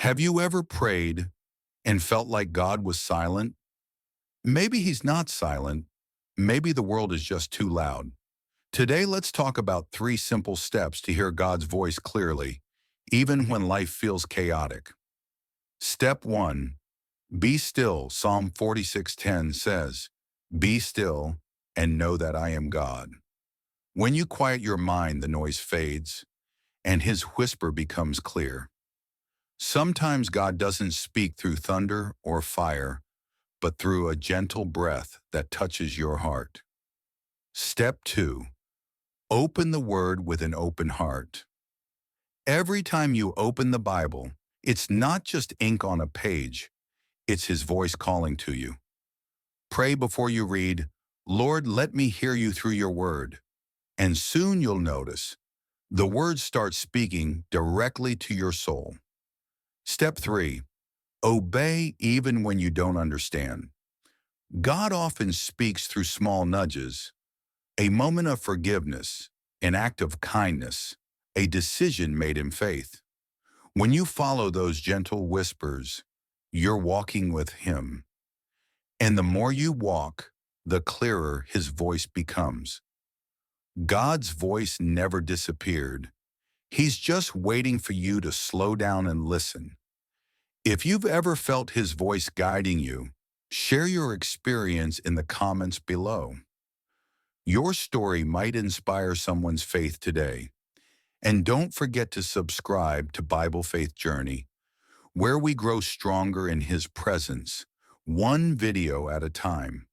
Have you ever prayed and felt like God was silent? Maybe he's not silent. Maybe the world is just too loud. Today, let's talk about 3 simple steps to hear God's voice clearly, even when life feels chaotic. Step 1. Be still. Psalm 46:10 says, "Be still and know that I am God." When you quiet your mind, the noise fades, and his whisper becomes clear. Sometimes God doesn't speak through thunder or fire, but through a gentle breath that touches your heart. Step 2. Open the Word with an open heart. Every time you open the Bible, it's not just ink on a page, it's His voice calling to you. Pray before you read, "Lord, let me hear you through your Word." And soon you'll notice the words start speaking directly to your soul. Step 3. Obey even when you don't understand. God often speaks through small nudges, a moment of forgiveness, an act of kindness, a decision made in faith. When you follow those gentle whispers, you're walking with Him. And the more you walk, the clearer His voice becomes. God's voice never disappeared. He's just waiting for you to slow down and listen. If you've ever felt His voice guiding you, share your experience in the comments below. Your story might inspire someone's faith today. And don't forget to subscribe to Bible Faith Journey, where we grow stronger in His presence, one video at a time.